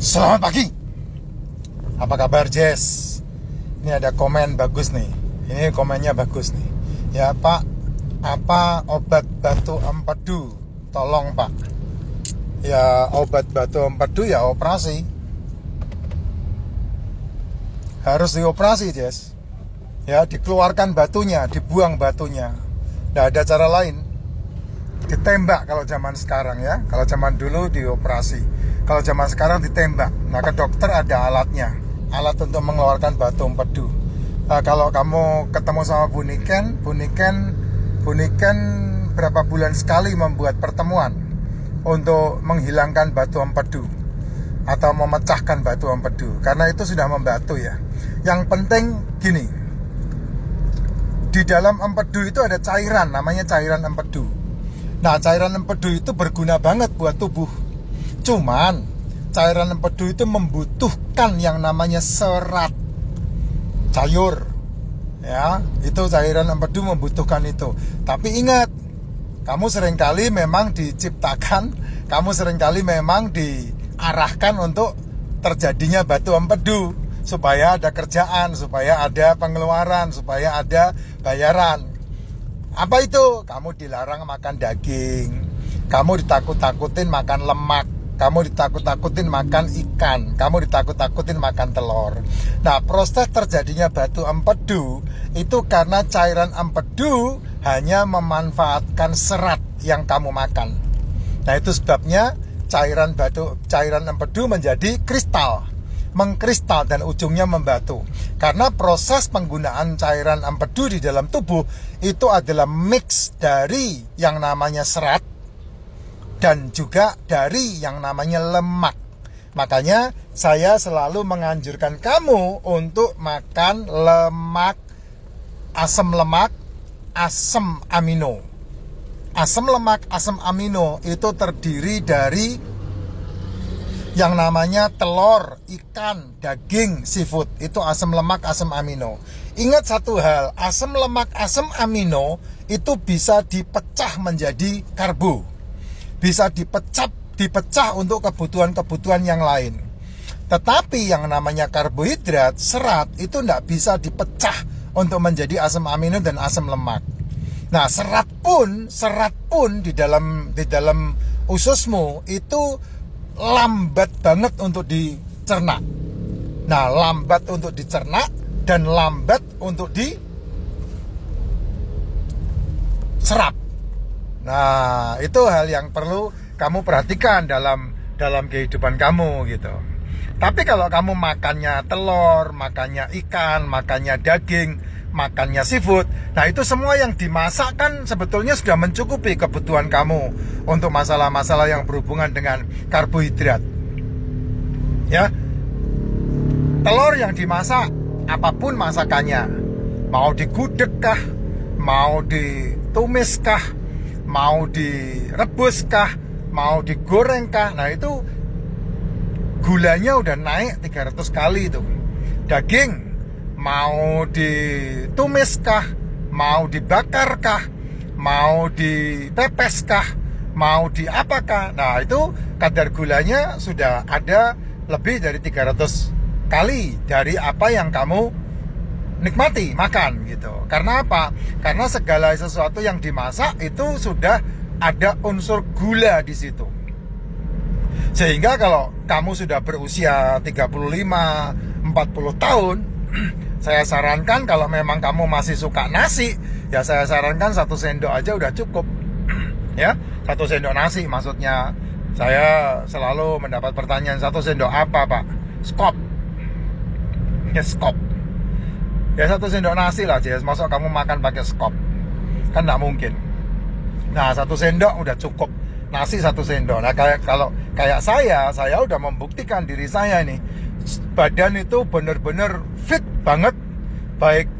Selamat pagi. Apa kabar, Jess? Ini ada komen bagus nih. Ini komennya bagus nih. Ya, Pak, apa obat batu empedu? Tolong, Pak. Ya, obat batu empedu ya operasi. Harus dioperasi, Jess. Ya, dikeluarkan batunya, dibuang batunya. Nggak ada cara lain. Ditembak kalau zaman sekarang ya. Kalau zaman dulu dioperasi. Kalau zaman sekarang ditembak. Nah, ke dokter ada alatnya. Alat untuk mengeluarkan batu empedu. Kalau kamu ketemu sama Buniken berapa bulan sekali membuat pertemuan untuk menghilangkan batu empedu atau memecahkan batu empedu, karena itu sudah membantu ya. Yang penting gini, di dalam empedu itu ada cairan, namanya cairan empedu. Nah, cairan empedu itu berguna banget buat tubuh. Cuman cairan empedu itu membutuhkan yang namanya serat sayur. Ya, itu cairan empedu membutuhkan itu. Tapi ingat, kamu seringkali memang diarahkan untuk terjadinya batu empedu, supaya ada kerjaan, supaya ada pengeluaran, supaya ada bayaran. Apa itu? Kamu dilarang makan daging, kamu ditakut-takutin makan lemak, kamu ditakut-takutin makan ikan, kamu ditakut-takutin makan telur. Nah, proses terjadinya batu empedu itu karena cairan empedu hanya memanfaatkan serat yang kamu makan. Nah, itu sebabnya cairan empedu menjadi kristal, mengkristal dan ujungnya membatu. Karena proses penggunaan cairan empedu di dalam tubuh itu adalah mix dari yang namanya serat dan juga dari yang namanya lemak. Makanya saya selalu menganjurkan kamu untuk makan asam lemak, asam amino. Asam lemak, asam amino itu terdiri dari yang namanya telur, ikan, daging, seafood. Itu asam lemak, asam amino. Ingat satu hal, asam lemak, asam amino itu bisa dipecah menjadi karbo. Bisa dipecah untuk kebutuhan-kebutuhan yang lain. Tetapi yang namanya karbohidrat, serat, itu tidak bisa dipecah untuk menjadi asam amino dan asam lemak. Nah, serat pun di dalam ususmu itu lambat banget untuk dicerna. Nah, lambat untuk dicerna dan lambat untuk diserap. Nah, itu hal yang perlu kamu perhatikan dalam kehidupan kamu gitu. Tapi kalau kamu makannya telur, makannya ikan, makannya daging, makannya seafood, nah itu semua yang dimasak kan sebetulnya sudah mencukupi kebutuhan kamu untuk masalah-masalah yang berhubungan dengan karbohidrat. Ya, telur yang dimasak, apapun masakannya, mau digudeg kah, mau ditumis kah, mau direbus kah, mau digoreng kah, nah itu gulanya udah naik 300 kali itu. Daging mau ditumis kah, mau dibakar kah, mau dipepes kah, mau diapakah, nah itu kadar gulanya sudah ada lebih dari 300 kali dari apa yang kamu nikmati makan gitu. Karena apa? Karena segala sesuatu yang dimasak itu sudah ada unsur gula di situ. Sehingga kalau kamu sudah berusia 35-40 tahun, saya sarankan kalau memang kamu masih suka nasi, ya saya sarankan 1 sendok aja udah cukup. Ya, 1 sendok nasi maksudnya. Saya selalu mendapat pertanyaan, 1 sendok apa, Pak? Skop. Ya, skop. Ya 1 sendok nasi lah, Jess. Masuk kamu makan pakai skop? Kan nggak mungkin. Nah, 1 sendok udah cukup. Nasi 1 sendok. Nah, kayak saya udah membuktikan diri saya nih. Badan itu bener-bener fit banget. Baik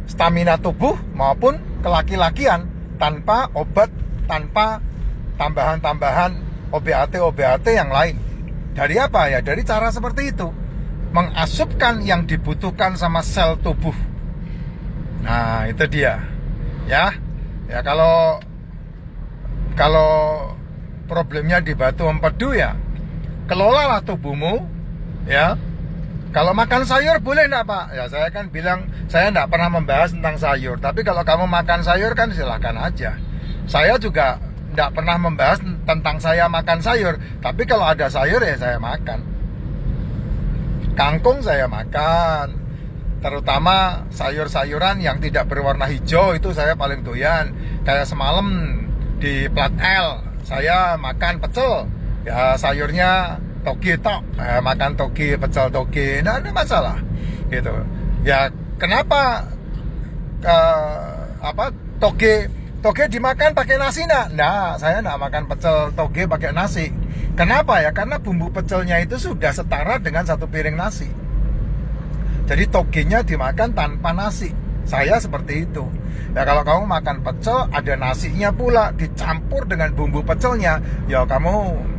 stamina tubuh maupun kelaki-lakian. Tanpa obat, tanpa tambahan-tambahan OBAT yang lain. Dari apa ya? Dari cara seperti itu. Mengasupkan yang dibutuhkan sama sel tubuh. Nah, itu dia. Ya kalau problemnya di batu empedu ya kelolalah tubuhmu, ya. Kalau makan sayur boleh enggak, Pak? Ya saya kan bilang saya enggak pernah membahas tentang sayur. Tapi kalau kamu makan sayur kan silahkan aja. Saya juga enggak pernah membahas tentang saya makan sayur. Tapi kalau ada sayur ya saya makan. Kangkung saya makan. Terutama sayur-sayuran yang tidak berwarna hijau itu saya paling doyan. Kayak semalam di plat L saya makan pecel. Ya sayurnya toge tok, makan toge, pecel toge, nggak ada masalah, gitu. Ya kenapa toge dimakan pakai nasi nak? Nah, saya nggak makan pecel toge pakai nasi. Kenapa ya? Karena bumbu pecelnya itu sudah setara dengan satu piring nasi. Jadi togenya dimakan tanpa nasi. Saya seperti itu. Ya kalau kamu makan pecel ada nasinya pula dicampur dengan bumbu pecelnya, ya kamu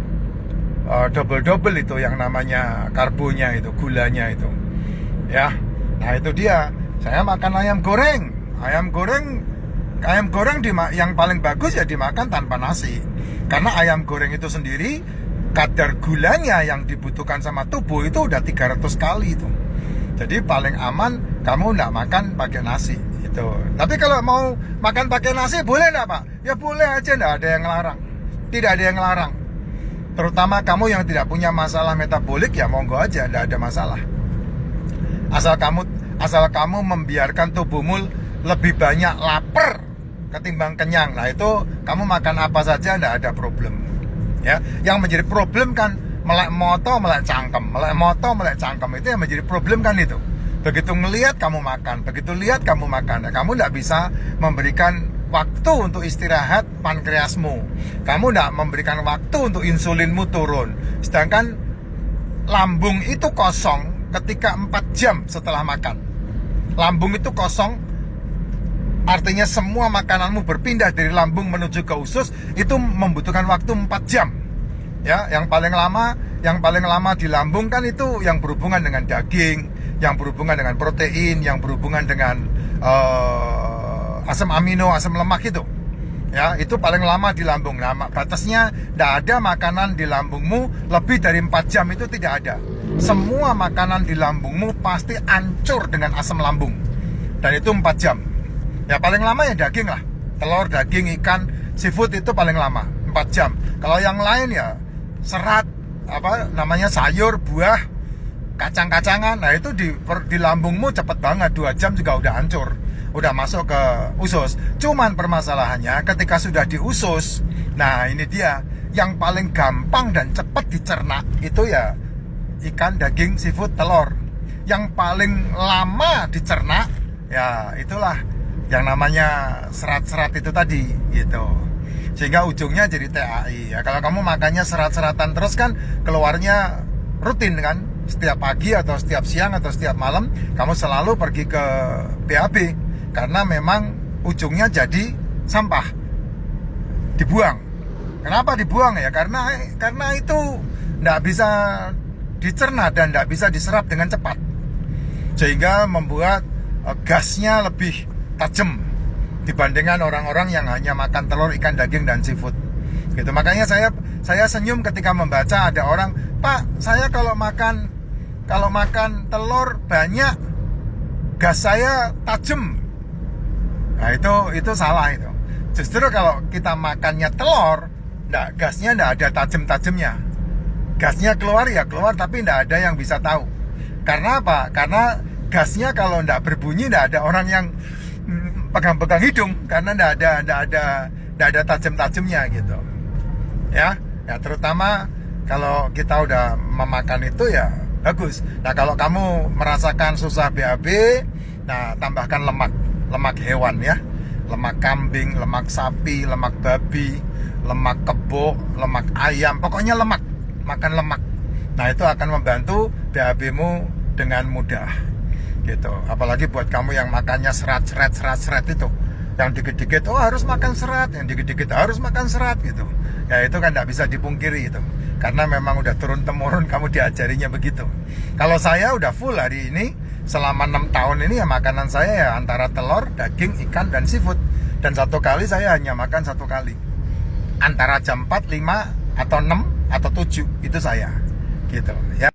double itu yang namanya karbonya itu, gulanya itu, ya. Nah itu dia. Saya makan ayam goreng yang paling bagus ya dimakan tanpa nasi, karena ayam goreng itu sendiri kadar gulanya yang dibutuhkan sama tubuh itu udah 300 kali itu. Jadi paling aman kamu nggak makan pakai nasi itu. Tapi kalau mau makan pakai nasi boleh nggak, Pak? Ya boleh aja, nggak ada yang ngelarang. Tidak ada yang ngelarang. Terutama kamu yang tidak punya masalah metabolik ya monggo aja, tidak ada masalah. Asal kamu membiarkan tubuhmu lebih banyak lapar ketimbang kenyang. Nah itu kamu makan apa saja tidak ada problem. Ya, yang menjadi problem kan melek moto melek cangkem itu yang menjadi problem kan itu. Begitu ngelihat kamu makan, begitu lihat kamu makan, ya, kamu tidak bisa memberikan waktu untuk istirahat pankreasmu. Kamu tidak memberikan waktu untuk insulinmu turun. Sedangkan lambung itu kosong ketika 4 jam setelah makan. Lambung itu kosong, artinya semua makananmu berpindah dari lambung menuju ke usus. Itu membutuhkan waktu 4 jam. Ya, yang paling lama di lambung kan itu yang berhubungan dengan daging, yang berhubungan dengan protein, yang berhubungan dengan asam amino, asam lemak itu. Ya, itu paling lama di lambung. Nah, batasnya tidak ada makanan di lambungmu lebih dari 4 jam, itu tidak ada. Semua makanan di lambungmu pasti hancur dengan asam lambung. Dan itu 4 jam. Ya paling lama ya daging lah. Telur, daging, ikan, seafood itu paling lama 4 jam. Kalau yang lain ya serat, sayur, buah, kacang-kacangan. Nah itu di lambungmu cepet banget, 2 jam juga udah hancur, udah masuk ke usus. Cuman permasalahannya ketika sudah di usus, nah ini dia yang paling gampang dan cepat dicerna itu ya ikan, daging, seafood, telur. Yang paling lama dicerna ya itulah yang namanya serat-serat itu tadi gitu. Sehingga ujungnya jadi TAI. Ya kalau kamu makannya serat-seratan terus kan keluarnya rutin kan, setiap pagi atau setiap siang atau setiap malam kamu selalu pergi ke BAB, karena memang ujungnya jadi sampah, dibuang. Kenapa dibuang ya? Karena itu tidak bisa dicerna dan tidak bisa diserap dengan cepat, sehingga membuat gasnya lebih tajam dibandingkan orang-orang yang hanya makan telur, ikan, daging, dan seafood gitu. Makanya saya senyum ketika membaca ada orang, Pak, saya kalau makan telur banyak, gas saya tajam. Nah itu salah itu. Justru kalau kita makannya telur, gasnya tidak ada tajam-tajamnya. Gasnya keluar ya keluar, tapi tidak ada yang bisa tahu. Karena apa? Karena gasnya kalau tidak berbunyi, tidak ada orang yang pegang-pegang hidung, karena tidak ada tajam-tajamnya gitu. Ya terutama kalau kita udah memakan itu ya bagus. Nah kalau kamu merasakan susah BAB, nah tambahkan lemak hewan ya, lemak kambing, lemak sapi, lemak babi, lemak kebo, lemak ayam, pokoknya lemak, makan lemak. Nah itu akan membantu BAB-mu dengan mudah gitu. Apalagi buat kamu yang makannya serat itu, yang dikit-dikit harus makan serat, yang dikit-dikit harus makan serat gitu. Ya itu kan tidak bisa dipungkiri itu, karena memang udah turun-temurun kamu diajarinya begitu. Kalau saya udah full hari ini, selama 6 tahun ini ya makanan saya ya antara telur, daging, ikan, dan seafood. Dan satu kali saya hanya makan 1 kali, antara jam 4, 5, atau 6, atau 7, itu saya. gitu ya.